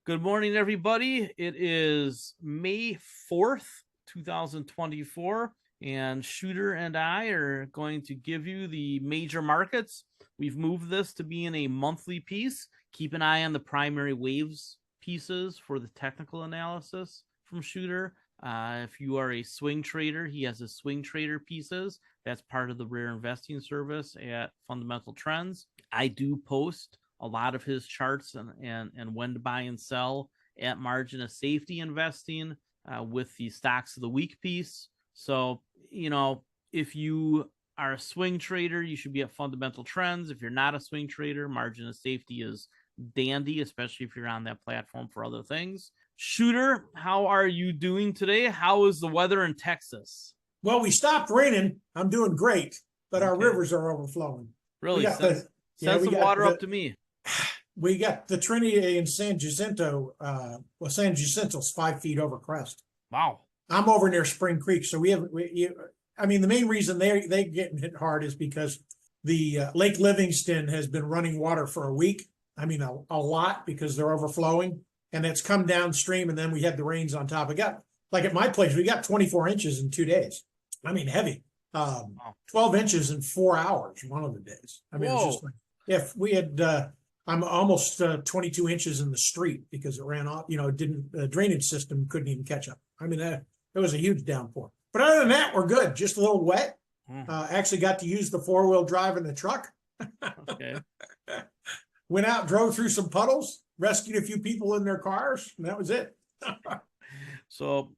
Good morning, everybody. It is May 4th, 2024, and Shooter and I are going to give you the major markets. We've moved this to being a monthly piece. Keep an eye on the primary waves pieces for the technical analysis from Shooter. If you are a swing trader, he has his swing trader pieces. That's part of the rare investing service at Fundamental Trends. I do post a lot of his charts and when to buy and sell at margin of safety investing with the stocks of the week piece. So, if you are a swing trader, you should be at Fundamental Trends. If you're not a swing trader, margin of safety is dandy, especially if you're on that platform for other things. Shooter, how are you doing today? How is the weather in Texas? Well, we stopped raining. I'm doing great, but our rivers are overflowing. Really? Send some water up to me. We got the Trinity in San Jacinto. San Jacinto's 5 feet over crest. Wow. I'm over near Spring Creek, so the main reason they getting hit hard is because the Lake Livingston has been running water for a week. I mean, a lot, because they're overflowing, and it's come downstream, and then we had the rains on top. Like at my place, we got 24 inches in 2 days. I mean, heavy. 12 inches in 4 hours one of the days. I mean, it was just like, if we had, I'm almost 22 inches in the street because it ran off, the drainage system couldn't even catch up. I mean, it was a huge downpour. But other than that, we're good. Just a little wet. Actually got to use the 4-wheel drive in the truck. Okay. Went out, drove through some puddles, rescued a few people in their cars, and that was it. So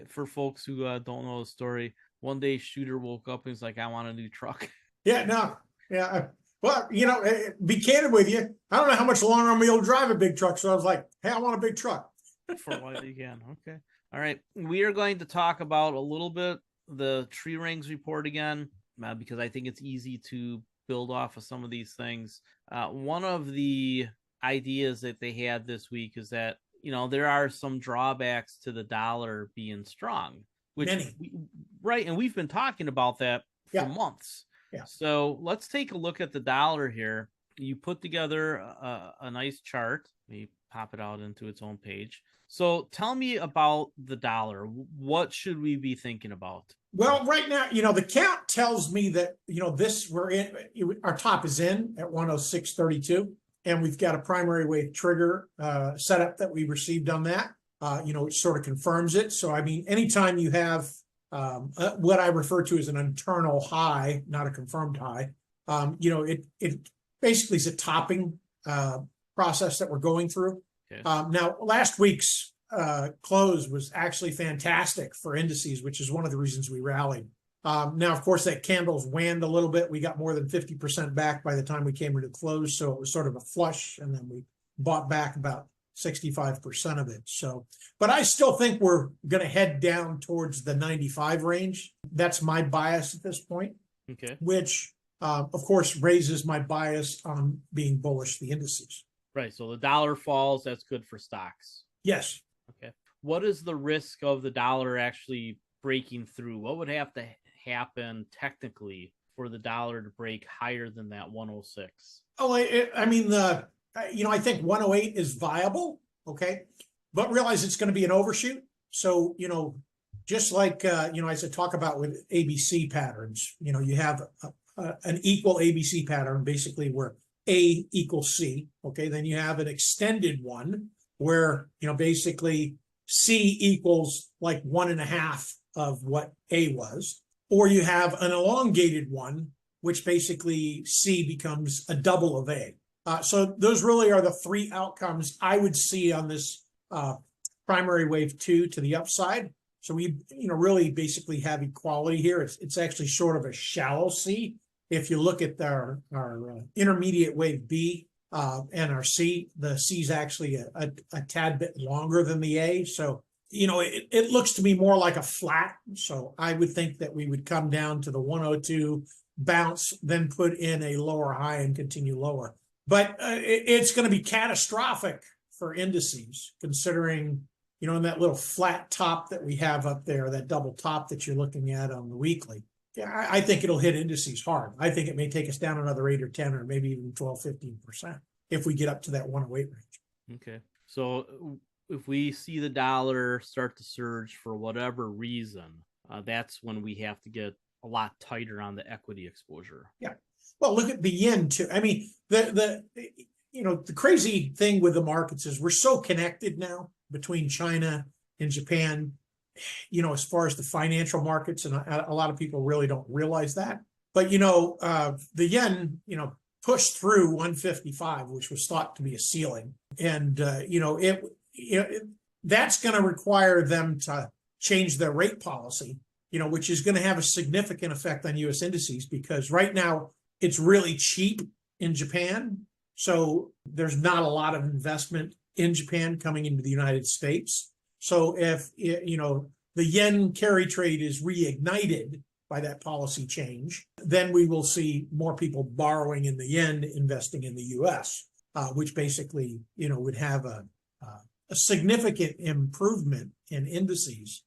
for folks who don't know the story, one day Shooter woke up and he's like, I want a new truck. Well, be candid with you, I don't know how much longer I'm able to drive a big truck. So I was like, hey, I want a big truck. For what you can. Okay. All right. We are going to talk about a little bit the tree rings report again, because I think it's easy to build off of some of these things. One of the ideas that they had this week is that, there are some drawbacks to the dollar being strong, which right. And we've been talking about that for months. Yeah. So let's take a look at the dollar here. You put together a nice chart. Let me pop it out into its own page. So tell me about the dollar. What should we be thinking about? Well, right now, the count tells me that, our top is in at 106.32, and we've got a primary wave trigger setup that we received on that. It sort of confirms it. So, I mean, anytime you have what I refer to as an internal high, not a confirmed high, it basically is a topping process that we're going through. Okay. Now, last week's close was actually fantastic for indices, which is one of the reasons we rallied. Now, of course, that candle's waned a little bit. We got more than 50% back by the time we came into close, so it was sort of a flush, and then we bought back about 65% of it. So, but I still think we're going to head down towards the 95 range. That's my bias at this point. Okay. Which, of course, raises my bias on being bullish the indices. Right. So the dollar falls. That's good for stocks. Yes. Okay. What is the risk of the dollar actually breaking through? What would have to happen technically for the dollar to break higher than that 106? Oh, I think 108 is viable. Okay. But realize it's going to be an overshoot. So, just like, as I talk about with ABC patterns, you have an equal ABC pattern, basically where A equals C. Okay. Then you have an extended one where, basically C equals like 1.5 of what A was, or you have an elongated one, which basically C becomes a double of A. So those really are the three outcomes I would see on this primary wave 2 to the upside. So we, really basically have equality here. It's actually sort of a shallow C. If you look at our intermediate wave B and our C, the C is actually a tad bit longer than the A. So, it looks to me more like a flat. So I would think that we would come down to the 102, bounce, then put in a lower high and continue lower. But it's going to be catastrophic for indices, considering, in that little flat top that we have up there, that double top that you're looking at on the weekly. Yeah, I think it'll hit indices hard. I think it may take us down another 8 or 10 or maybe even 12, 15% if we get up to that 108 range. Okay. So if we see the dollar start to surge for whatever reason, that's when we have to get a lot tighter on the equity exposure. Yeah. Well, look at the yen too. I mean, the crazy thing with the markets is we're so connected now between China and Japan, as far as the financial markets, and a lot of people really don't realize that. But, the yen, pushed through 155, which was thought to be a ceiling. And, that's going to require them to change their rate policy, which is going to have a significant effect on U.S. indices, because right now it's really cheap in Japan. So there's not a lot of investment in Japan coming into the United States. So if, the yen carry trade is reignited by that policy change, then we will see more people borrowing in the yen, investing in the U.S., which basically, would have a significant improvement in indices.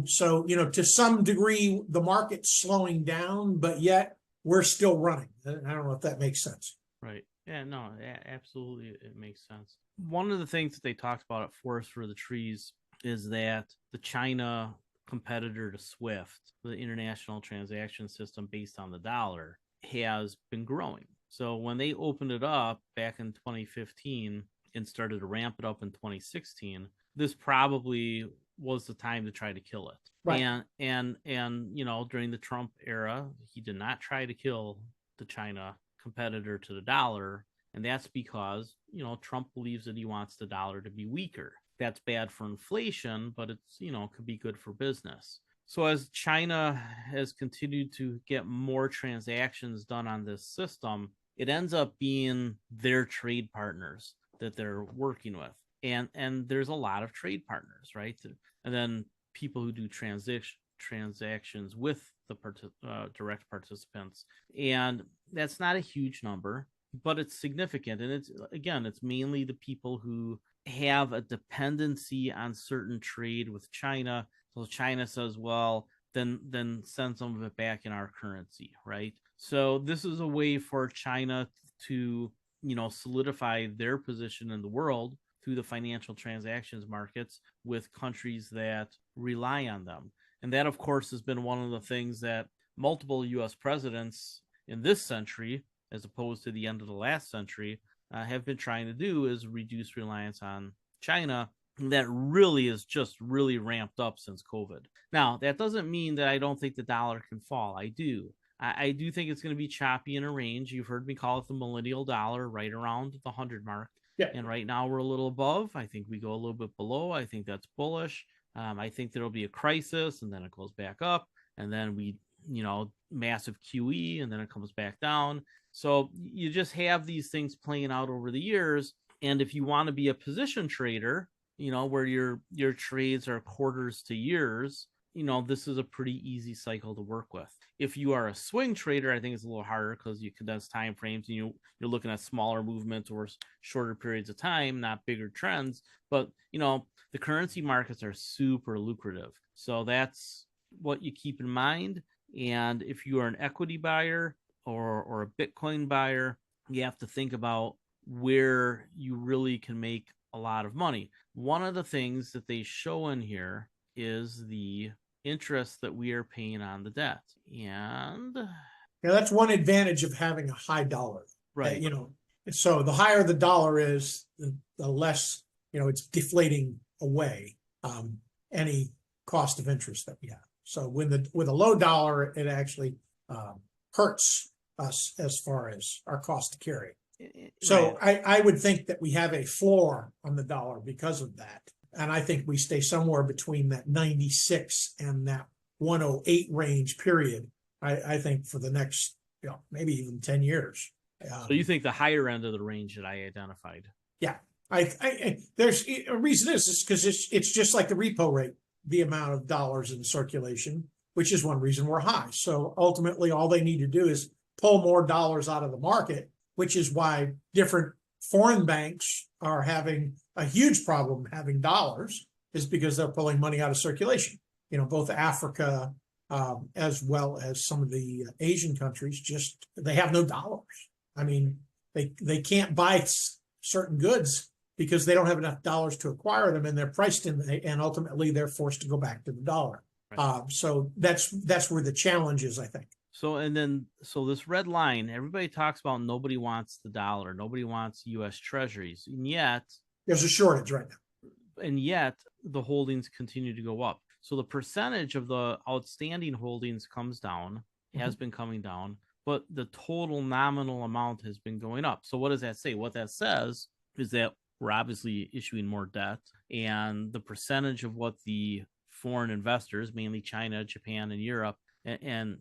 So, to some degree, the market's slowing down, but yet we're still running. I don't know if that makes sense. Right. Yeah, no, absolutely. It makes sense. One of the things that they talked about at Forest for the Trees is that the China competitor to SWIFT, the international transaction system based on the dollar, has been growing. So when they opened it up back in 2015 and started to ramp it up in 2016, this probably was the time to try to kill it. Right. And during the Trump era, he did not try to kill the China competitor to the dollar. And that's because, Trump believes that he wants the dollar to be weaker. That's bad for inflation, but it's, could be good for business. So as China has continued to get more transactions done on this system, it ends up being their trade partners that they're working with. And there's a lot of trade partners, right? And then people who do transactions with the direct participants. And that's not a huge number, but it's significant. And it's mainly the people who have a dependency on certain trade with China. So China says, well, then send some of it back in our currency, right? So this is a way for China to, solidify their position in the world through the financial transactions markets with countries that rely on them. And that, of course, has been one of the things that multiple U.S. presidents in this century, as opposed to the end of the last century, have been trying to do, is reduce reliance on China. That really is just really ramped up since COVID. Now, that doesn't mean that I don't think the dollar can fall. I do. I do think it's going to be choppy in a range. You've heard me call it the millennial dollar, right around the 100 mark. Yeah. And right now we're a little above. I think we go a little bit below. I think that's bullish. I think there'll be a crisis, and then it goes back up, and then we, massive QE, and then it comes back down. So you just have these things playing out over the years. And if you want to be a position trader, where your trades are quarters to years, this is a pretty easy cycle to work with. If you are a swing trader, I think it's a little harder because you condense time frames and you're looking at smaller movements or shorter periods of time, not bigger trends. But, the currency markets are super lucrative. So that's what you keep in mind. And if you are an equity buyer or a Bitcoin buyer, you have to think about where you really can make a lot of money. One of the things that they show in here is the interest that we are paying on the debt. And that's one advantage of having a high dollar. Right. So the higher the dollar is, the less, it's deflating away any cost of interest that we have. So with a low dollar, it actually hurts us as far as our cost to carry. So right. I would think that we have a floor on the dollar because of that. And I think we stay somewhere between that 96 and that 108 range period, I think, for the next, maybe even 10 years. So you think the higher end of the range that I identified? Yeah. There's a reason is because it's just like the repo rate, the amount of dollars in circulation, which is one reason we're high. So ultimately, all they need to do is pull more dollars out of the market, which is why different foreign banks are having a huge problem having dollars, is because they're pulling money out of circulation. Both Africa as well as some of the Asian countries, they have no dollars. I mean, they can't buy certain goods because they don't have enough dollars to acquire them, and they're priced in, and ultimately they're forced to go back to the dollar. Right. So that's where the challenge is, I think. So this red line, everybody talks about nobody wants the dollar, nobody wants U.S. Treasuries, and yet there's a shortage right now. And yet the holdings continue to go up. So the percentage of the outstanding holdings comes down, has been coming down, but the total nominal amount has been going up. So what does that say? What that says is that we're obviously issuing more debt, and the percentage of what the foreign investors, mainly China, Japan, and Europe, and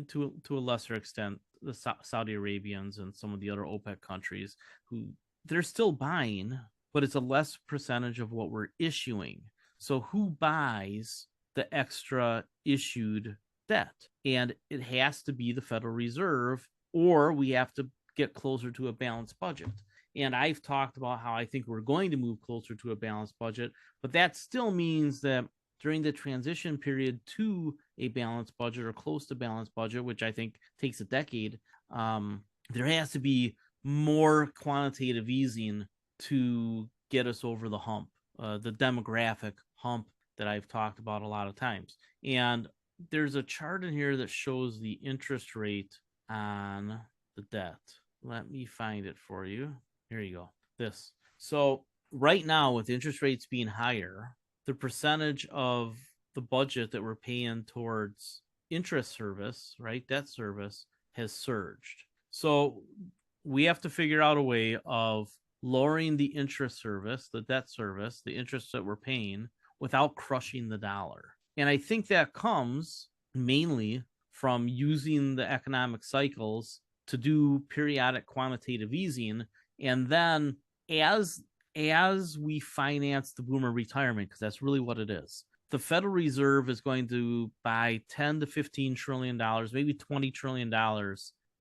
to a lesser extent, the Saudi Arabians and some of the other OPEC countries, who they're still buying, but it's a less percentage of what we're issuing. So who buys the extra issued debt? And it has to be the Federal Reserve, or we have to get closer to a balanced budget. And I've talked about how I think we're going to move closer to a balanced budget, but that still means that during the transition period to a balanced budget or close to balanced budget, which I think takes a decade, there has to be more quantitative easing to get us over the hump, the demographic hump that I've talked about a lot of times. And there's a chart in here that shows the interest rate on the debt. Let me find it for you. Here you go. This. So right now, with interest rates being higher, the percentage of the budget that we're paying towards interest service, right, debt service, has surged. So we have to figure out a way of lowering the interest service, the debt service, the interest that we're paying, without crushing the dollar. And I think that comes mainly from using the economic cycles to do periodic quantitative easing. And then as we finance the boomer retirement, because that's really what it is, the Federal Reserve is going to buy $10 to $15 trillion, maybe $20 trillion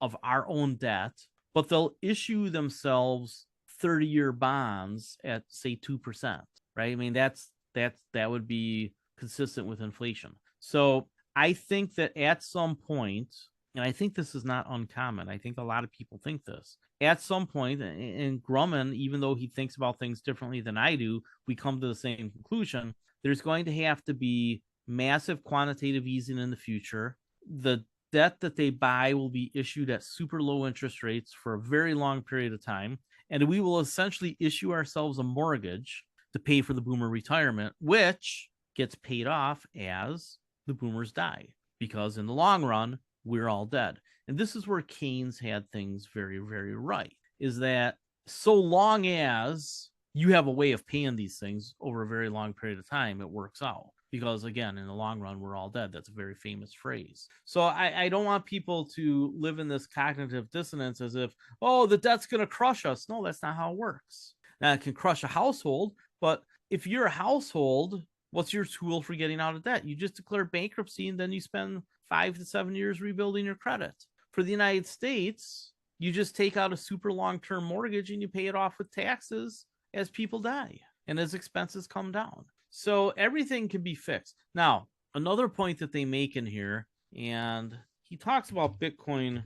of our own debt, but they'll issue themselves 30-year bonds at, say, 2%, right? I mean, that would be consistent with inflation. So I think that at some point, and I think this is not uncommon, I think a lot of people think this, at some point, and Grumman, even though he thinks about things differently than I do, we come to the same conclusion. There's going to have to be massive quantitative easing in the future. The debt that they buy will be issued at super low interest rates for a very long period of time. And we will essentially issue ourselves a mortgage to pay for the boomer retirement, which gets paid off as the boomers die, because in the long run, we're all dead. And this is where Keynes had things very, very right, is that so long as you have a way of paying these things over a very long period of time, it works out. Because again, in the long run, we're all dead. That's a very famous phrase. So I don't want people to live in this cognitive dissonance as if, oh, the debt's going to crush us. No, that's not how it works. Now, it can crush a household, but if you're a household, what's your tool for getting out of debt? You just declare bankruptcy, and then you spend 5 to 7 years rebuilding your credit. For the United States, you just take out a super long-term mortgage and you pay it off with taxes as people die and as expenses come down. So everything can be fixed. Now, another point that they make in here, and he talks about Bitcoin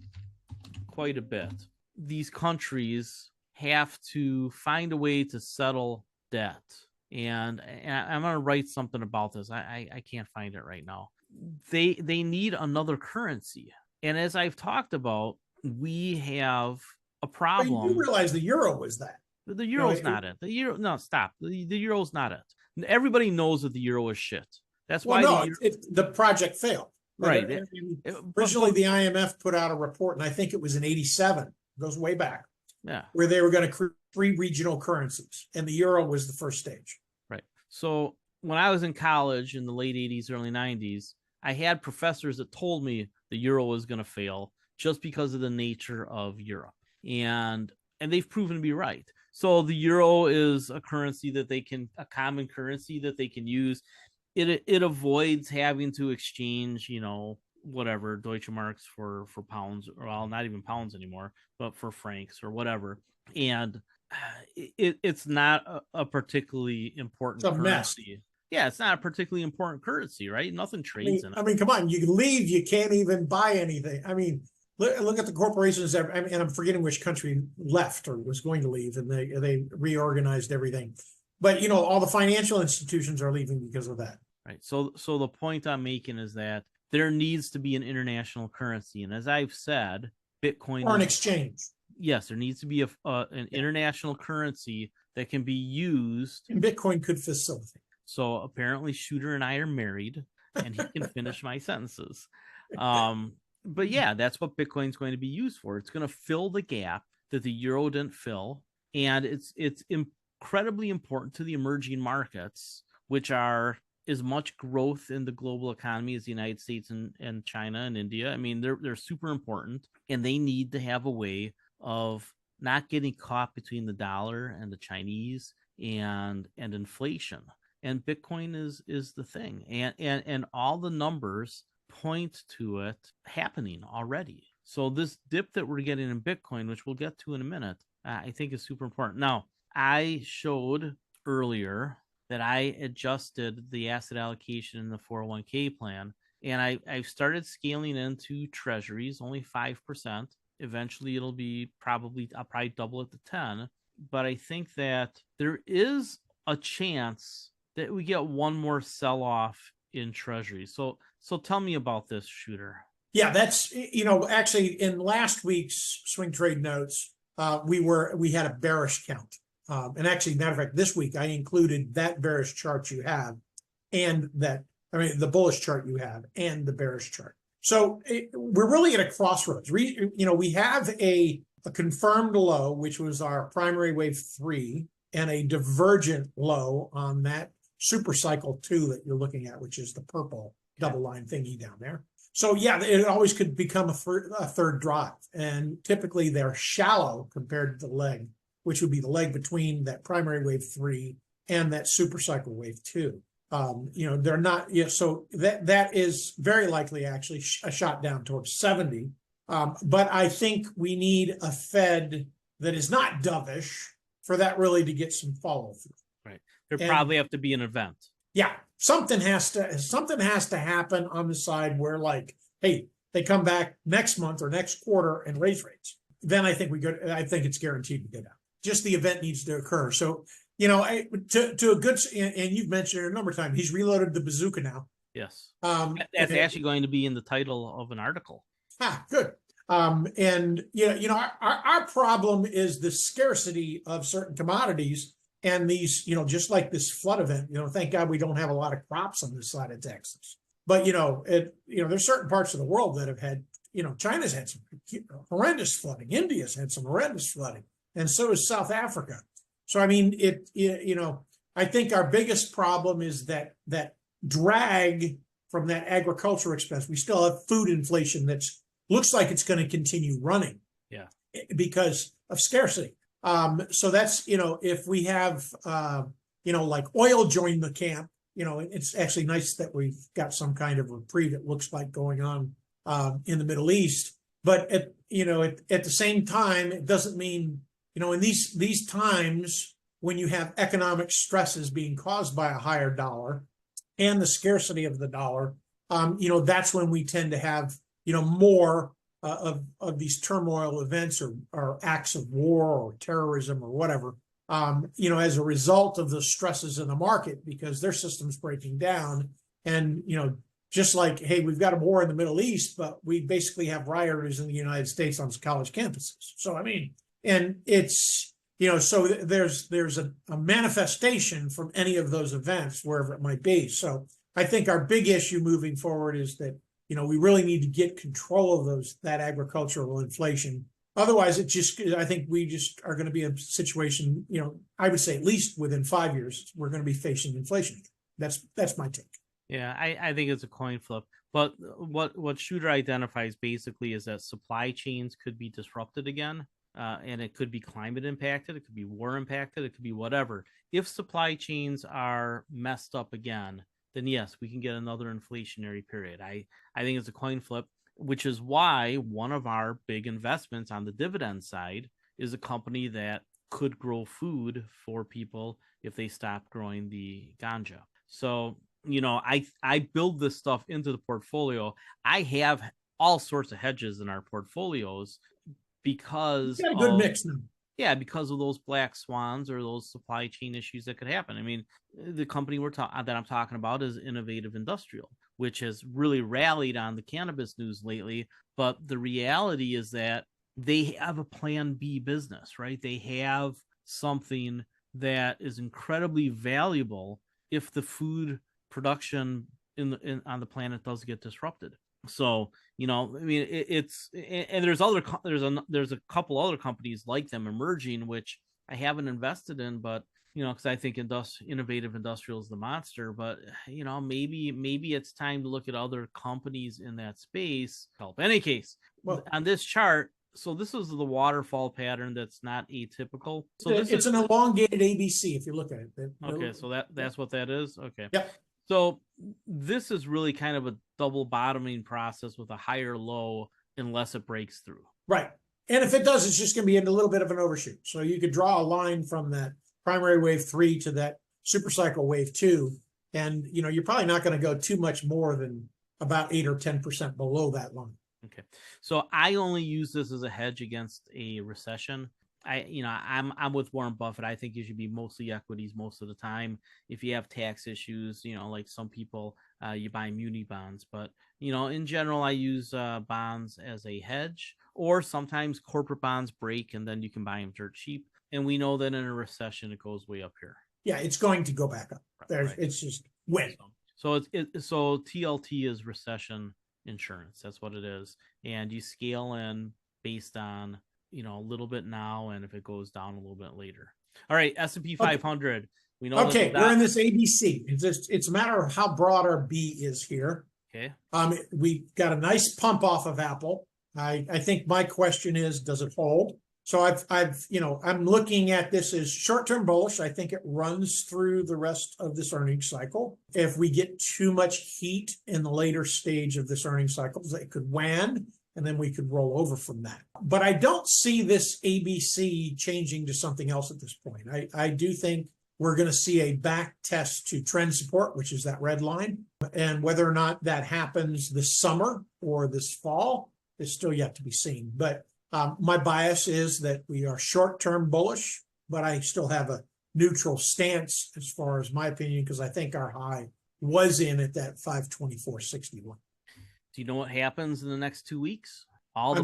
quite a bit. These countries have to find a way to settle debt. And I'm going to write something about this. I can't find it right now. They need another currency. And as I've talked about, we have a problem. But you do realize the euro was that. The euro's not it. The euro, no, stop. The euro's not it. Everybody knows that the euro is shit. That's why the project failed. Right. Originally, the IMF put out a report, and I think it was in '87. It goes way back. Yeah. Where they were going to create 3 regional currencies, and the euro was the first stage. Right. So when I was in college in the late 80s, early 90s, I had professors that told me the euro was going to fail just because of the nature of Europe. And they've proven to be right. So the euro is a currency that a common currency that they can use. It avoids having to exchange, whatever, Deutsche Marks for pounds, or well, not even pounds anymore, but for francs or whatever. And it's not a particularly important currency. Mess. Yeah, it's not a particularly important currency, right? Nothing trades in it. I mean, come on, you can leave, you can't even buy anything. I mean, look at the corporations that, and I'm forgetting which country left or was going to leave, and they reorganized everything. But all the financial institutions are leaving because of that. Right. So the point I'm making is that there needs to be an international currency, and as I've said, Bitcoin Or an is, exchange. yes, there needs to be an international currency that can be used. And Bitcoin could facilitate. So apparently, Shooter and I are married, and he can finish my sentences. But yeah, that's what Bitcoin's going to be used for. It's going to fill the gap that the euro didn't fill, and it's incredibly important to the emerging markets, which are as much growth in the global economy as the United States and China and India. I mean, they're super important, and they need to have a way of not getting caught between the dollar and the Chinese and inflation. And Bitcoin is the thing, and all the numbers point to it happening already. So this dip that we're getting in Bitcoin, which we'll get to in a minute, I think is super important. Now, I showed earlier that I adjusted the asset allocation in the 401k plan, and I've started scaling into treasuries, only 5%. Eventually, it'll be I'll probably double it to 10. But I think that there is a chance that we get one more sell-off in treasuries. So tell me about this, Shooter. Yeah, that's actually in last week's swing trade notes, we had a bearish count. And actually, matter of fact, this week I included that bearish chart you have, and the bullish chart you have, and the bearish chart. So we're really at a crossroads. We have a confirmed low, which was our primary wave 3, and a divergent low on that super cycle 2 that you're looking at, which is the purple double line thingy down there. So yeah, it always could become a third drive, and typically they're shallow compared to the leg, which would be the leg between that primary wave 3 and that super cycle wave 2. They're not, so that is very likely actually a shot down towards 70. But I think we need a Fed that is not dovish for that really to get some follow through. Right. There probably have to be an event. Yeah. Something has to happen on the side where, like, hey, they come back next month or next quarter and raise rates. Then I think it's guaranteed to go down. Just the event needs to occur. So, to a good, and you've mentioned it a number of times, he's reloaded the bazooka now. Yes. That's actually going to be in the title of an article. Good. And our problem is the scarcity of certain commodities, and these, just like this flood event. Thank God we don't have a lot of crops on this side of Texas. But there's certain parts of the world that have had, China's had some horrendous flooding, India's had some horrendous flooding, and so is South Africa. So I mean, I think our biggest problem is that drag from that agriculture expense. We still have food inflation that's looks like it's going to continue running. Yeah. Because of scarcity. So that's, if we have, like oil join the camp, it's actually nice that we've got some kind of reprieve, it looks like, going on in the Middle East. But at the same time, it doesn't mean, in these times when you have economic stresses being caused by a higher dollar and the scarcity of the dollar, that's when we tend to have, more of these turmoil events or acts of war or terrorism or whatever, as a result of the stresses in the market, because their system's breaking down. And, just like, hey, we've got a war in the Middle East, but we basically have rioters in the United States on college campuses. So, I mean, and it's, so there's a manifestation from any of those events, wherever it might be. So I think our big issue moving forward is that, we really need to get control of that agricultural inflation. Otherwise, I think we just are going to be in a situation, I would say at least within 5 years, we're going to be facing inflation. That's my take. Yeah, I think it's a coin flip. But what Shooter identifies basically is that supply chains could be disrupted again, and it could be climate impacted, it could be war impacted, it could be whatever. If supply chains are messed up again, then yes, we can get another inflationary period. I think it's a coin flip, which is why one of our big investments on the dividend side is a company that could grow food for people if they stop growing the ganja. So, I build this stuff into the portfolio. I have all sorts of hedges in our portfolios because got a good mix now. Yeah, because of those black swans or those supply chain issues that could happen. I mean, the company that I'm talking about is Innovative Industrial, which has really rallied on the cannabis news lately. But the reality is that they have a plan B business, right? They have something that is incredibly valuable if the food production on the planet does get disrupted. So, I mean, and there's a couple other companies like them emerging, which I haven't invested in, but because I think Innovative Industrial is the monster. But maybe it's time to look at other companies in that space. Help. In any case, on this chart, so this is the waterfall pattern that's not atypical. So it's an elongated ABC if you look at it. Okay, so that's what that is. Okay. Yep. So this is really kind of a double bottoming process with a higher low unless it breaks through. Right. And if it does, it's just going to be in a little bit of an overshoot. So you could draw a line from that primary wave 3 to that super cycle wave 2. And, you're probably not going to go too much more than about 8 or 10% below that line. Okay. So I only use this as a hedge against a recession. I'm with Warren Buffett. I think you should be mostly equities most of the time. If you have tax issues, like some people, you buy muni bonds. But in general, I use bonds as a hedge, or sometimes corporate bonds break and then you can buy them dirt cheap. And we know that in a recession, it goes way up here. Yeah, it's going to go back up. Right. It's just when. So TLT is recession insurance. That's what it is. And you scale in based on a little bit now, and if it goes down a little bit later. All right, S&P 500. Okay. We know. Okay, we're in this ABC. It's a matter of how broad our B is here. Okay. We got a nice pump off of Apple. I think my question is, does it hold? So I'm looking at this as short-term bullish. I think it runs through the rest of this earnings cycle. If we get too much heat in the later stage of this earnings cycle, it could WAN, and then we could roll over from that. But I don't see this ABC changing to something else at this point. I do think we're going to see a back test to trend support, which is that red line. And whether or not that happens this summer or this fall is still yet to be seen. But my bias is that we are short-term bullish, but I still have a neutral stance as far as my opinion, because I think our high was in at that 524.61. Do you know what happens in the next 2 weeks? All the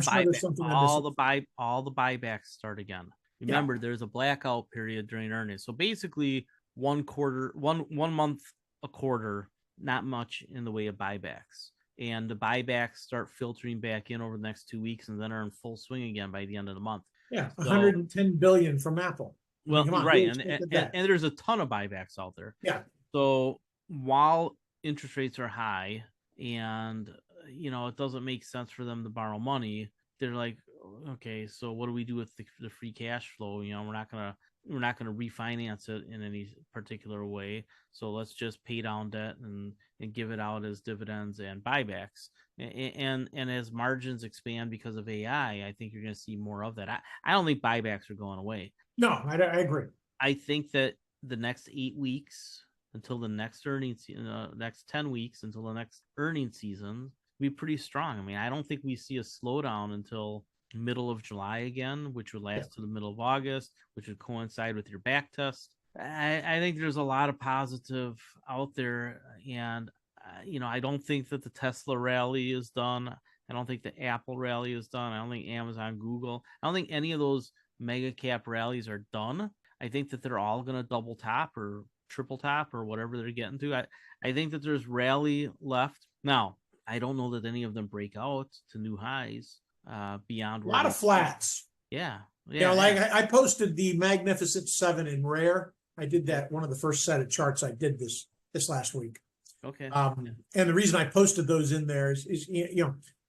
buybacks start again. Remember, there's a blackout period during earnings. So basically 1 month a quarter, not much in the way of buybacks. And the buybacks start filtering back in over the next 2 weeks and then are in full swing again by the end of the month. Yeah, 110 billion from Apple. Well, right. And there's a ton of buybacks out there. Yeah. So while interest rates are high and, it doesn't make sense for them to borrow money, they're like, okay, so what do we do with the free cash flow? We're not going to refinance it in any particular way. So let's just pay down debt and give it out as dividends and buybacks. And as margins expand because of AI, I think you're going to see more of that. I don't think buybacks are going away. No, I agree. I think that the next 8 weeks until the next earnings, next 10 weeks until the next earnings season, be pretty strong. I mean, I don't think we see a slowdown until middle of July again, which would last to the middle of August, which would coincide with your back test. I think there's a lot of positive out there, and I don't think that the Tesla rally is done. I don't think the Apple rally is done. I don't think Amazon, Google, I don't think any of those mega cap rallies are done. I think that they're all going to double top or triple top or whatever they're getting to. I think that there's rally left. Now, I don't know that any of them break out to new highs beyond. A lot of flats. Yeah. I posted the Magnificent 7 in rare. I did that, one of the first set of charts I did this last week. Okay. And the reason I posted those in there is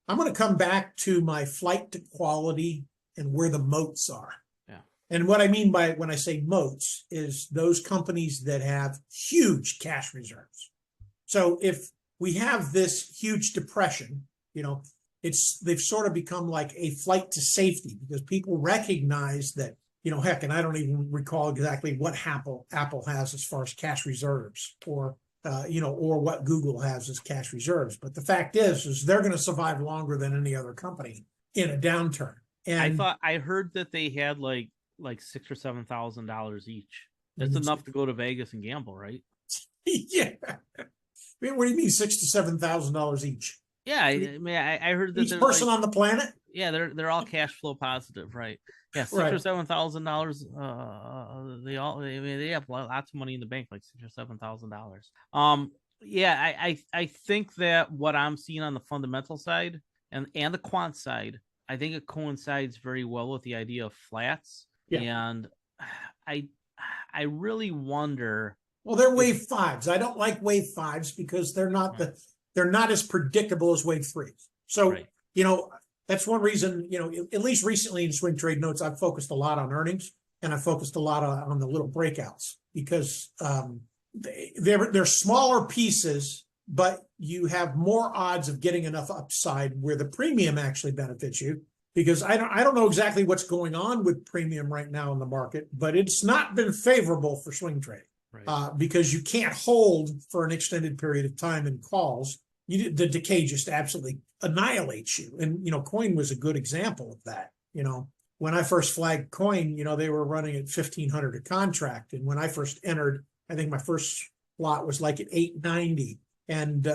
I'm going to come back to my flight to quality and where the moats are. Yeah. And what I mean by when I say moats is those companies that have huge cash reserves. So if we have this huge depression, they've sort of become like a flight to safety because people recognize that, heck, and I don't even recall exactly what Apple has as far as cash reserves or or what Google has as cash reserves. But the fact is they're going to survive longer than any other company in a downturn. And I heard that they had like $6,000 or $7,000 each. That's enough to go to Vegas and gamble, right? Yeah. I mean, what do you mean $6,000 to $7,000 each? Yeah, I heard that each person like, on the planet. Yeah, they're all cash flow positive, right? Yeah, $6,000 or $7,000. They have lots of money in the bank, like $6,000 or $7,000. Yeah, I think that what I'm seeing on the fundamental side and the quant side, I think it coincides very well with the idea of flats. Yeah. And I really wonder. Well, they're wave fives. I don't like wave fives because they're not they're not as predictable as wave threes. So, that's one reason, at least recently in swing trade notes, I've focused a lot on earnings and I focused a lot on the little breakouts because they're smaller pieces, but you have more odds of getting enough upside where the premium actually benefits you. Because I don't know exactly what's going on with premium right now in the market, but it's not been favorable for swing trading. Right. Because you can't hold for an extended period of time in calls. The decay just absolutely annihilates you. And, coin was a good example of that. When I first flagged coin, they were running at 1,500 a contract. And when I first entered, I think my first lot was like at 890. And,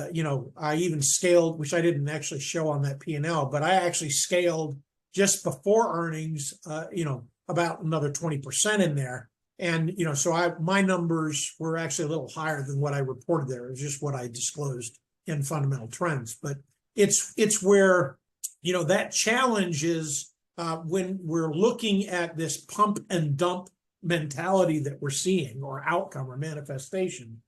I even scaled, which I didn't actually show on that P&L, but I actually scaled just before earnings, about another 20% in there. And, so my numbers were actually a little higher than what I reported there. It was just what I disclosed in fundamental trends. But it's where, that challenge is when we're looking at this pump and dump mentality that we're seeing, or outcome or manifestation,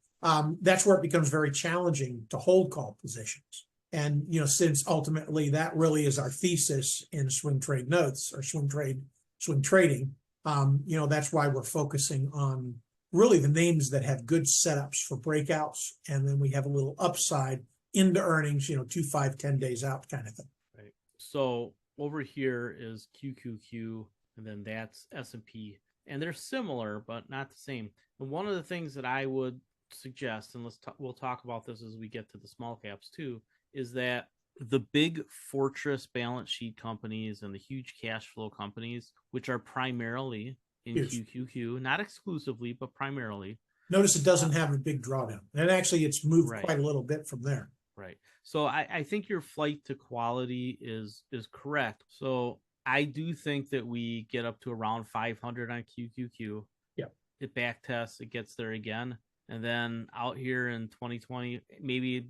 that's where it becomes very challenging to hold call positions. And, since ultimately that really is our thesis in swing trade notes or swing trading, that's why we're focusing on really the names that have good setups for breakouts. And then we have a little upside into earnings, 2, 5, 10 days out kind of thing. Right. So over here is QQQ, and then that's S&P. And they're similar, but not the same. And one of the things that I would suggest, and we'll talk about this as we get to the small caps too, is that the big fortress balance sheet companies and the huge cash flow companies, which are primarily in QQQ, not exclusively, but primarily. Notice it doesn't have a big drawdown. And actually, it's moved quite a little bit from there. Right. So I think your flight to quality is correct. So I do think that we get up to around 500 on QQQ. Yeah. It back tests, it gets there again. And then out here in 2020, maybe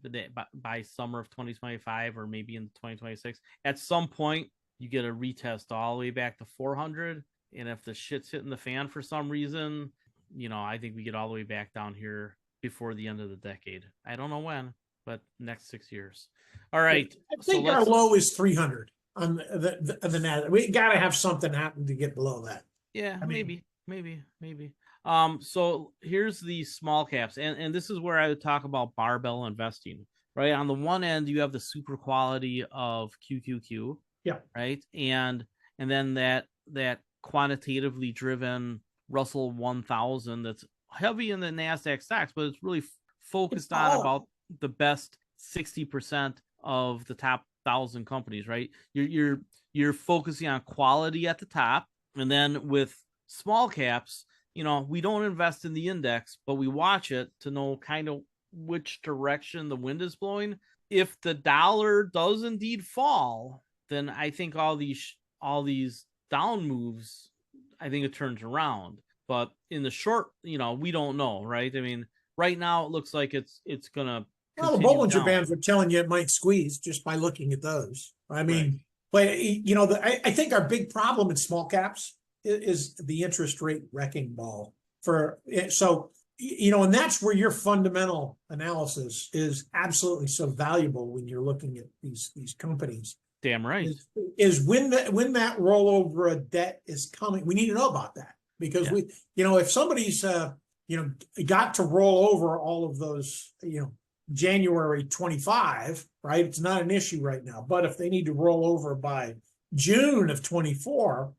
by summer of 2025 or maybe in 2026, at some point, you get a retest all the way back to 400. And if the shit's hitting the fan for some reason, I think we get all the way back down here before the end of the decade. I don't know when, but next 6 years. All right. I think our low is 300 on the NASDAQ. We got to have something happen to get below that. Yeah, maybe. So here's the small caps, and this is where I would talk about barbell investing, right? On the one end, you have the super quality of QQQ, right, and then that quantitatively driven Russell 1000 that's heavy in the Nasdaq stocks, but it's really focused on about the best 60% of the top 1,000 companies, right? You're focusing on quality at the top, and then with small caps, we don't invest in the index, but we watch it to know kind of which direction the wind is blowing. If the dollar does indeed fall, then I think all these down moves, I think it turns around. But in the short, we don't know, right? I mean, right now it looks like it's gonna. Well, the Bollinger Bands are telling you it might squeeze just by looking at those. I mean, but I think our big problem in small caps is the interest rate wrecking ball and that's where your fundamental analysis is absolutely so valuable when you're looking at these companies. Damn right. Is when that rollover of debt is coming, we need to know about that because if somebody's got to roll over all of those January 25, right? It's not an issue right now, but if they need to roll over by June of 24.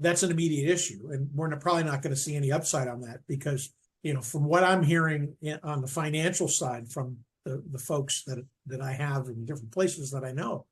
That's an immediate issue, and we're probably not going to see any upside on that because from what I'm hearing on the financial side from the folks that I have in different places that I know,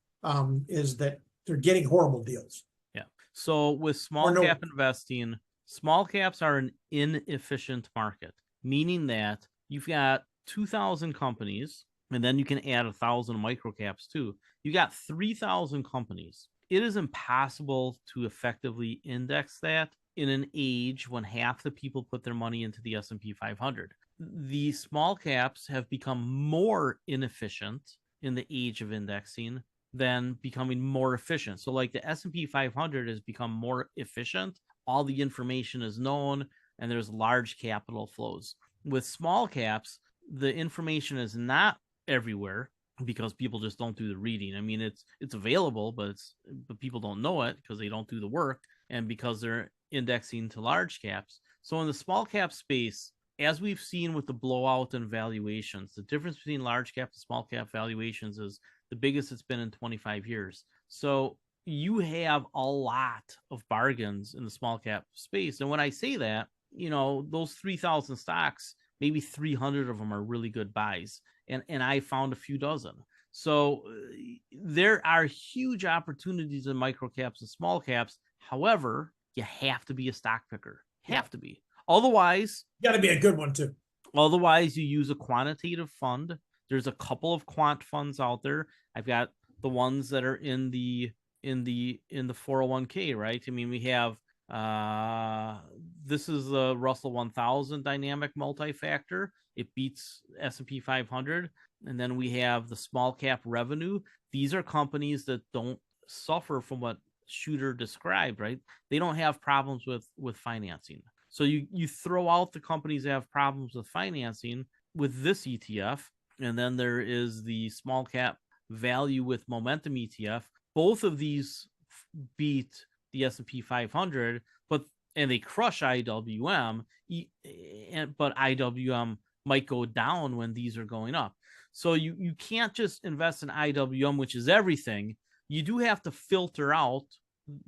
is that they're getting horrible deals. Yeah. So with small cap investing, small caps are an inefficient market, meaning that you've got 2,000 companies, and then you can add 1,000 micro caps too. You got 3,000 companies. It is impossible to effectively index that in an age when half the people put their money into the S&P 500. The small caps have become more inefficient in the age of indexing than becoming more efficient. So like the S&P 500 has become more efficient. All the information is known and there's large capital flows. With small caps, the information is not everywhere because people just don't do the reading. I mean, it's available, but people don't know it because they don't do the work and because they're indexing to large caps. So in the small cap space, as we've seen with the blowout in valuations, the difference between large cap and small cap valuations is the biggest it's been in 25 years. So you have a lot of bargains in the small cap space. And when I say that, those 3,000 stocks, maybe 300 of them are really good buys. And I found a few dozen. So there are huge opportunities in micro caps and small caps. However, you have to be a stock picker. Have to be. Otherwise, you got to be a good one too. Otherwise, you use a quantitative fund. There's a couple of quant funds out there. I've got the ones that are in the 401k, right? I mean, we have this is the Russell 1000 dynamic multi-factor. It beats S&P 500. And then we have the small cap revenue. These are companies that don't suffer from what Shooter described, right? They don't have problems with financing. So you throw out the companies that have problems with financing with this ETF, and then there is the small cap value with momentum ETF. Both of these beat the S&P 500, and they crush IWM, but IWM might go down when these are going up. So you can't just invest in IWM, which is everything. You do have to filter out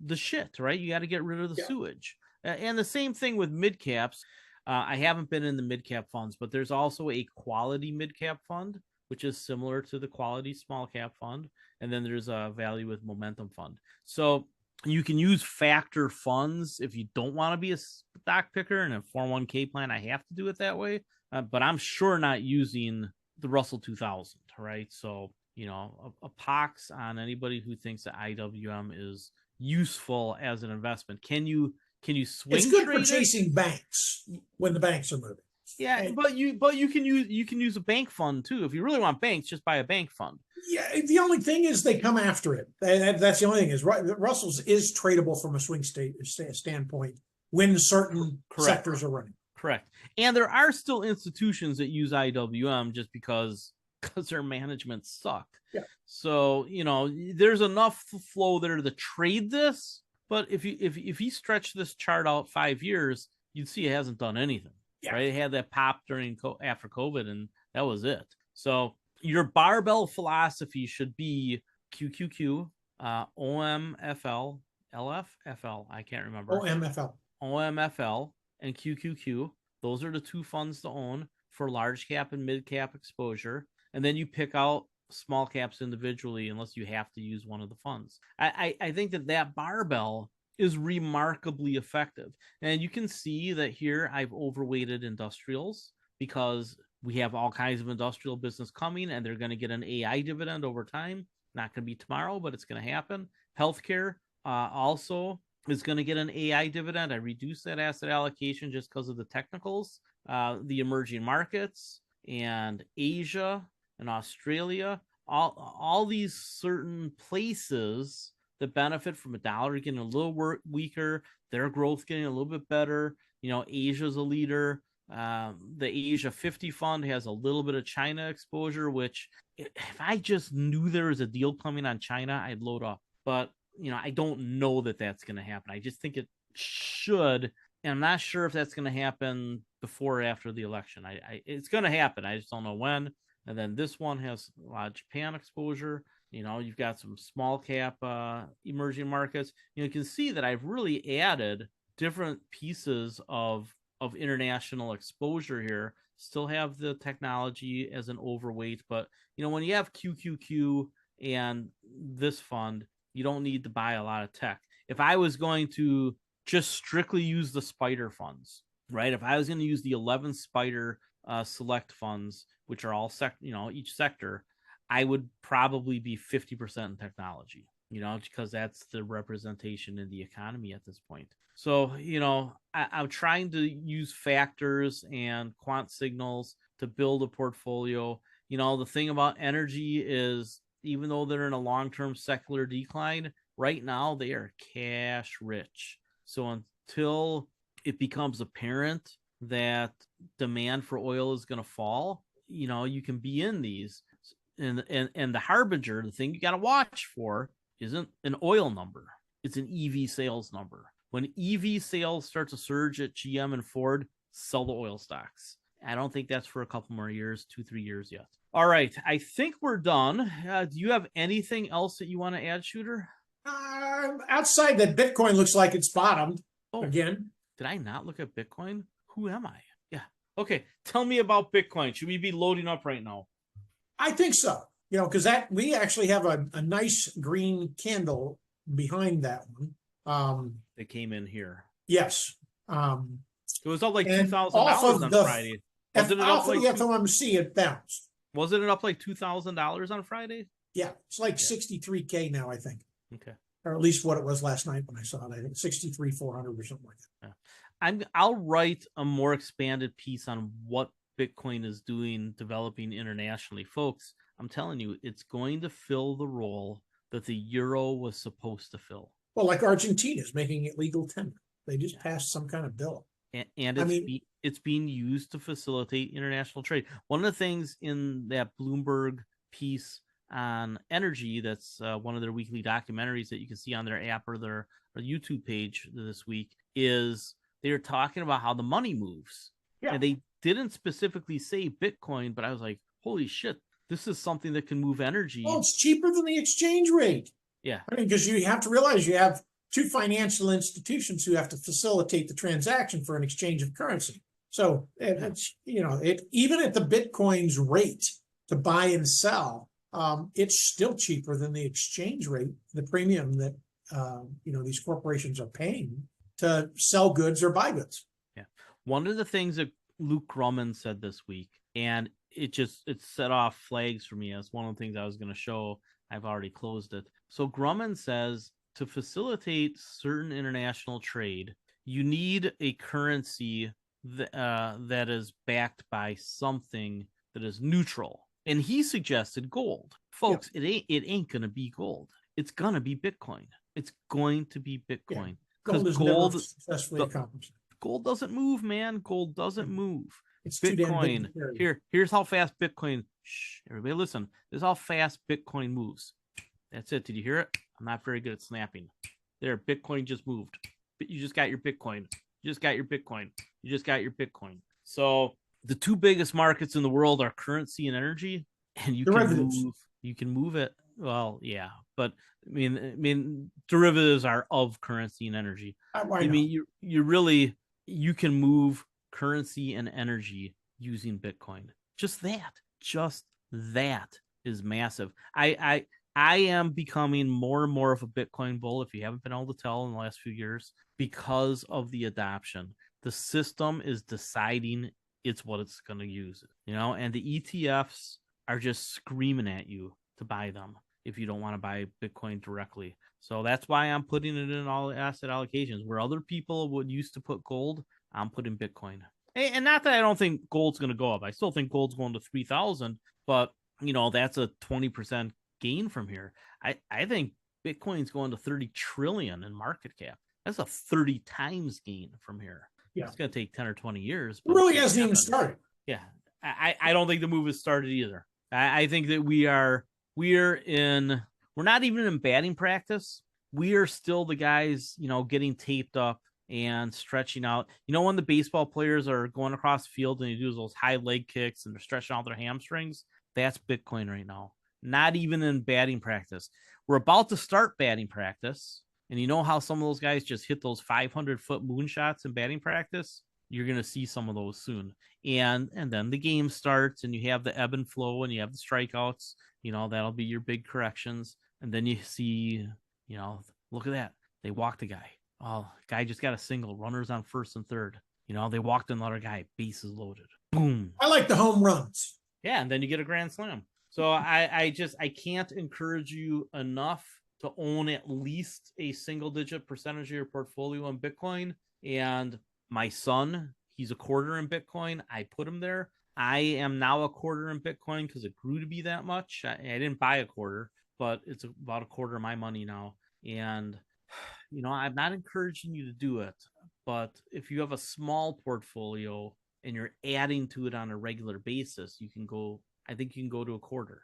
the shit, right? You got to get rid of the sewage. And the same thing with mid caps. I haven't been in the mid cap funds, but there's also a quality mid cap fund, which is similar to the quality small cap fund. And then there's a value with momentum fund. So you can use factor funds if you don't want to be a stock picker. And a 401k plan, I have to do it that way. But I'm sure not using the Russell 2000, right? So, a pox on anybody who thinks that IWM is useful as an investment. Can you swing? It's good for chasing banks when the banks are moving. Yeah, but you can use a bank fund too. If you really want banks, just buy a bank fund. Yeah, the only thing is they come after it. That's the only thing is Russell's is tradable from a swing state standpoint when certain sectors are running. Correct. And there are still institutions that use IWM just because their management sucked. Yeah. So, there's enough flow there to trade this. But if you stretch this chart out 5 years, you'd see it hasn't done anything. Yeah. Right? It had that pop after COVID, and that was it. So your barbell philosophy should be QQQ, OMFL, LFFL. I can't remember. OMFL and QQQ. Those are the two funds to own for large cap and mid cap exposure. And then you pick out small caps individually unless you have to use one of the funds. I think that barbell is remarkably effective. And you can see that here I've overweighted industrials because we have all kinds of industrial business coming and they're going to get an AI dividend over time. Not going to be tomorrow, but it's going to happen. Healthcare also is going to get an AI dividend. I reduced that asset allocation just because of the technicals. The emerging markets and Asia and Australia, all these certain places that benefit from a dollar getting a little weaker, their growth getting a little bit better. Asia's a leader. The Asia 50 fund has a little bit of China exposure, which if I just knew there was a deal coming on China, I'd load up. But, I don't know that that's going to happen. I just think it should. And I'm not sure if that's going to happen before or after the election. It's going to happen. I just don't know when. And then this one has a lot of Japan exposure. You've got some small cap emerging markets. You can see that I've really added different pieces of of international exposure here. Still have the technology as an overweight, but when you have QQQ and this fund, you don't need to buy a lot of tech. If I was going to just strictly use the spider funds, right? If I was going to use the 11 spider select funds, which are all each sector, I would probably be 50% in technology, because that's the representation in the economy at this point. So, I'm trying to use factors and quant signals to build a portfolio. The thing about energy is, even though they're in a long-term secular decline, right now they are cash rich. So until it becomes apparent that demand for oil is going to fall, you can be in these. And the harbinger, the thing you got to watch for, isn't an oil number. It's an EV sales number. When EV sales start to surge at GM and Ford, sell the oil stocks. I don't think that's for a couple more years, 2-3 years yet. All right, I think we're done. Do you have anything else that you want to add, Shooter? Outside that Bitcoin looks like it's bottomed again. Did I not look at Bitcoin? Who am I? Yeah. Okay, tell me about Bitcoin. Should we be loading up right now? I think so. Because we actually have a nice green candle behind that one. They came in here. Yes. It was up like $2,000 on Friday. Wasn't it up like the FOMC, it bounced. Wasn't it up like $2,000 on Friday? Yeah, it's like 63K now, I think. Okay. Or at least what it was last night when I saw it. I think 63,400 or something like that. Yeah. I'll write a more expanded piece on what Bitcoin is doing, developing internationally. Folks, I'm telling you, it's going to fill the role that the euro was supposed to fill. Well, like Argentina is making it legal tender. They just passed some kind of bill. And it's being used to facilitate international trade. One of the things in that Bloomberg piece on energy, that's one of their weekly documentaries that you can see on their app or their YouTube page this week, is they're talking about how the money moves. Yeah. And they didn't specifically say Bitcoin, but I was like, holy shit, this is something that can move energy. Well, it's cheaper than the exchange rate. Yeah. I mean, because you have to realize you have two financial institutions who have to facilitate the transaction for an exchange of currency. So it's, even at the Bitcoin's rate to buy and sell, it's still cheaper than the exchange rate, the premium that, these corporations are paying to sell goods or buy goods. Yeah. One of the things that Luke Grumman said this week, and it set off flags for me, as one of the things I was going to show. I've already closed it. So Grumman says, to facilitate certain international trade, you need a currency that is backed by something that is neutral. And he suggested gold. Folks, yeah. It ain't going to be gold. It's going to be Bitcoin. It's going to be Bitcoin. Because gold is successfully accomplished. Gold doesn't move, man. Gold doesn't move. It's Bitcoin. Here's how fast Bitcoin. Shh, everybody listen. This is how fast Bitcoin moves. That's it. Did you hear it? I'm not very good at snapping. There, Bitcoin just moved. You just got your Bitcoin. You just got your Bitcoin. You just got your Bitcoin. So the two biggest markets in the world are currency and energy, and you can move it. Well, yeah, but I mean, derivatives are of currency and energy. You can move currency and energy using Bitcoin. Just that is massive. I am becoming more and more of a Bitcoin bull, if you haven't been able to tell in the last few years, because of the adoption. The system is deciding it's what it's going to use, and the ETFs are just screaming at you to buy them if you don't want to buy Bitcoin directly. So that's why I'm putting it in all asset allocations. Where other people would used to put gold, I'm putting Bitcoin. And not that I don't think gold's going to go up. I still think gold's going to 3,000, but that's a 20% gain from here. I think Bitcoin's going to 30 trillion in market cap. That's a 30 times gain from here. Yeah. It's going to take 10 or 20 years. It really hasn't even started. Yeah. I don't think the move has started either. I think that we're not even in batting practice. We are still the guys, getting taped up and stretching out. When the baseball players are going across the field and they do those high leg kicks and they're stretching out their hamstrings, that's Bitcoin right now. Not even in batting practice. We're about to start batting practice. And you know how some of those guys just hit those 500-foot moonshots in batting practice? You're going to see some of those soon. And then the game starts and you have the ebb and flow and you have the strikeouts, that'll be your big corrections. And then you see, look at that. They walked a guy. Oh, guy just got a single, runners on first and third. They walked another guy, bases loaded. Boom. I like the home runs. Yeah, and then you get a grand slam. So I can't encourage you enough to own at least a single-digit percentage of your portfolio in Bitcoin. And my son, he's a quarter in Bitcoin. I put him there. I am now a quarter in Bitcoin because it grew to be that much. I didn't buy a quarter, but it's about a quarter of my money now. And, I'm not encouraging you to do it. But if you have a small portfolio and you're adding to it on a regular basis, I think you can go to a quarter.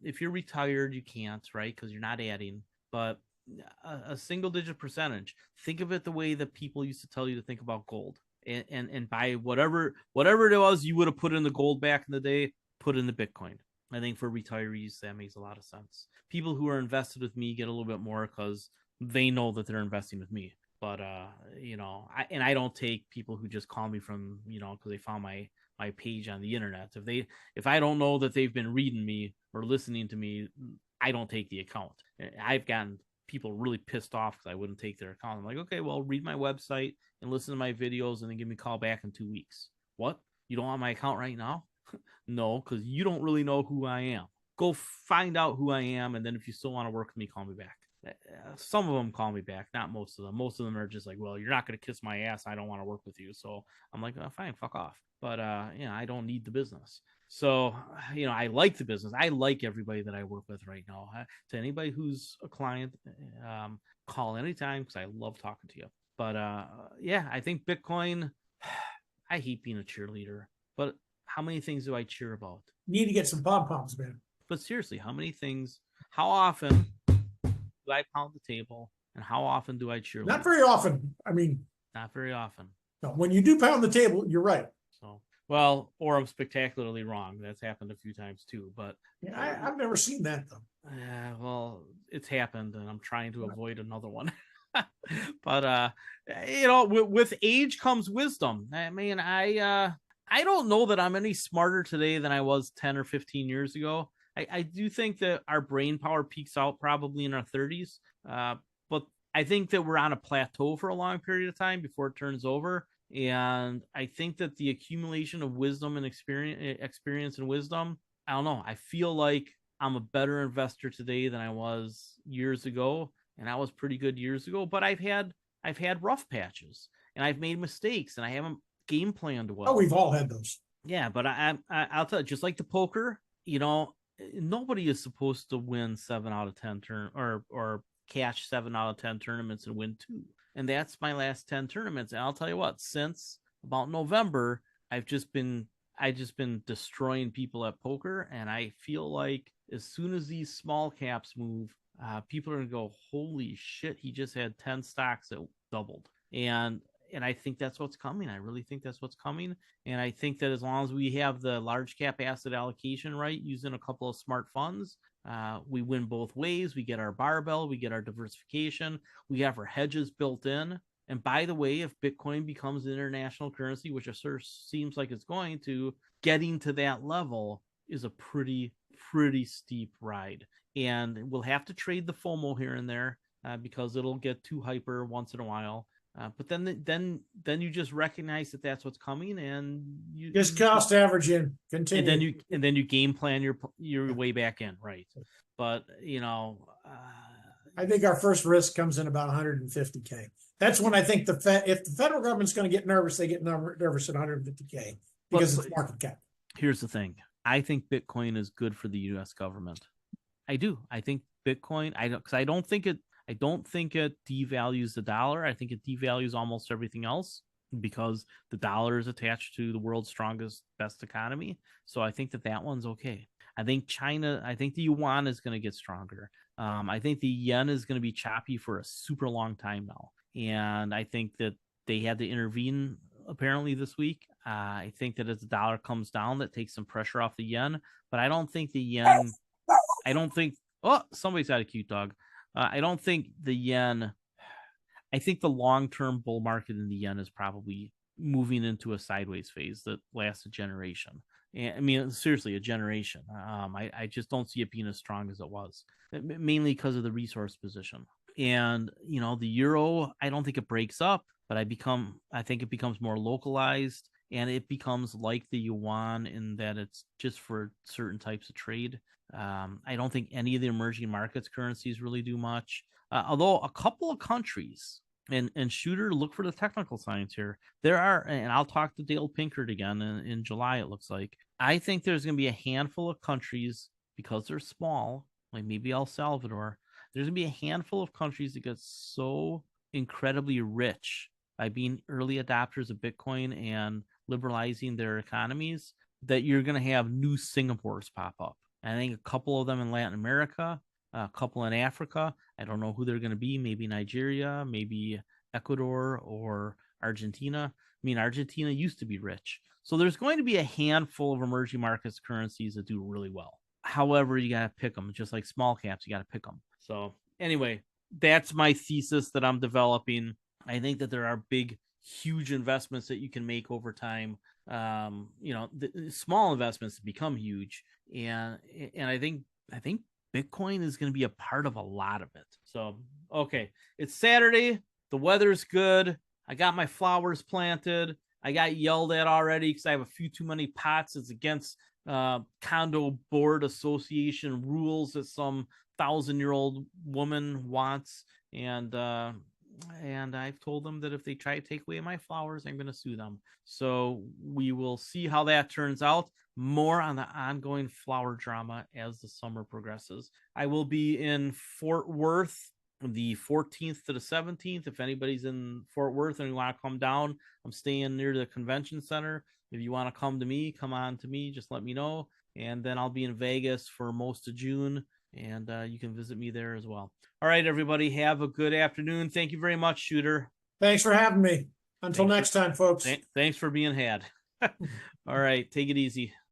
If you're retired, you can't, right? Because you're not adding. But a single digit percentage, think of it the way that people used to tell you to think about gold. And buy whatever it was you would have put in the gold back in the day, put in the Bitcoin. I think for retirees, that makes a lot of sense. People who are invested with me get a little bit more because they know that they're investing with me. But I don't take people who just call me from, because they found my page on the internet. If I don't know that they've been reading me or listening to me, I don't take the account. I've gotten people really pissed off because I wouldn't take their account. I'm like, okay, well, read my website and listen to my videos and then give me a call back in 2 weeks. What? You don't want my account right now? No, because you don't really know who I am. Go find out who I am, and then if you still want to work with me, call me back. Some of them call me back, not most of them. Most of them are just like, well, you're not going to kiss my ass. I don't want to work with you. So I'm like, oh, fine, fuck off. But, I don't need the business. So, I like the business. I like everybody that I work with right now. To anybody who's a client, call anytime because I love talking to you. But, I think Bitcoin, I hate being a cheerleader, but how many things do I cheer about? You need to get some pom-poms, man. But seriously, how often do I pound the table and how often do I cheer? Not very often. I mean, not very often. No, when you do pound the table, you're right. So, well, or I'm spectacularly wrong. That's happened a few times too, but yeah, I've never seen that though. Well, it's happened and I'm trying to avoid another one. But with age comes wisdom. I mean, I don't know that I'm any smarter today than I was 10 or 15 years ago. I do think that our brain power peaks out probably in our 30s. But I think that we're on a plateau for a long period of time before it turns over. And I think that the accumulation of wisdom and experience and wisdom, I don't know. I feel like I'm a better investor today than I was years ago. And I was pretty good years ago, but I've had rough patches and I've made mistakes and I haven't game planned well. Oh, we've all had those. Yeah, but I'll tell you, just like the poker, nobody is supposed to win 7 out of 10 or cash 7 out of 10 tournaments and win 2. And that's my last 10 tournaments. And I'll tell you what, since about November, I've just been destroying people at poker. And I feel like as soon as these small caps move, people are going to go, holy shit, he just had 10 stocks that doubled. And I think that's what's coming. I really think that's what's coming. And I think that as long as we have the large cap asset allocation right, using a couple of smart funds, we win both ways. We get our barbell, we get our diversification, we have our hedges built in. And by the way, if Bitcoin becomes an international currency, which it sort of seems like it's going to, getting to that level is a pretty steep ride. And we'll have to trade the FOMO here and there because it'll get too hyper once in a while. But then you just recognize that that's what's coming, and you just cost average in. Continue, and then you game plan your way back in, right? But I think our first risk comes in about 150K. That's when I think if the federal government's going to get nervous, they get nervous at 150K because it's market cap. Here's the thing: I think Bitcoin is good for the U.S. government. I do. I think Bitcoin. I don't think it devalues the dollar. I think it devalues almost everything else because the dollar is attached to the world's strongest, best economy. So I think that one's okay. I think the yuan is going to get stronger. I think the yen is going to be choppy for a super long time now. And I think that they had to intervene apparently this week. I think that as the dollar comes down, that takes some pressure off the yen. But I don't think the yen, oh, somebody's got a cute dog. I don't think the yen, I think the long-term bull market in the yen is probably moving into a sideways phase that lasts a generation. And I mean, seriously, a generation. I just don't see it being as strong as it was, mainly because of the resource position. And the euro, I don't think it breaks up, but I think it becomes more localized, and it becomes like the yuan in that it's just for certain types of trade. I don't think any of the emerging markets currencies really do much. Although a couple of countries, and Shooter, look for the technical science here. There are, and I'll talk to Dale Pinkert again in July, it looks like. I think there's going to be a handful of countries, because they're small, like maybe El Salvador. There's going to be a handful of countries that get so incredibly rich by being early adopters of Bitcoin and liberalizing their economies that you're going to have new Singapores pop up. I think a couple of them in Latin America, a couple in Africa. I don't know who they're going to be. Maybe Nigeria, maybe Ecuador or Argentina. I mean, Argentina used to be rich. So there's going to be a handful of emerging markets currencies that do really well. However, you got to pick them. Just like small caps, you got to pick them. So anyway, that's my thesis that I'm developing. I think that there are big, huge investments that you can make over time. The small investments become huge, and I think Bitcoin is going to be a part of a lot of it. So, okay, it's Saturday. The weather's good. I got my flowers planted. I got yelled at already because I have a few too many pots. It's against condo board association rules that some 1,000-year-old woman wants. And I've told them that if they try to take away my flowers, I'm going to sue them. So we will see how that turns out. More on the ongoing flower drama as the summer progresses. I will be in Fort Worth the 14th to the 17th. If anybody's in Fort Worth and you want to come down, I'm staying near the convention center. If you want to come to me, come on to me. Just let me know. And then I'll be in Vegas for most of June, and you can visit me there as well. All right, everybody, have a good afternoon. Thank you very much, Shooter. Thanks for having me. Until next time, folks. Thanks for being had. All right, take it easy.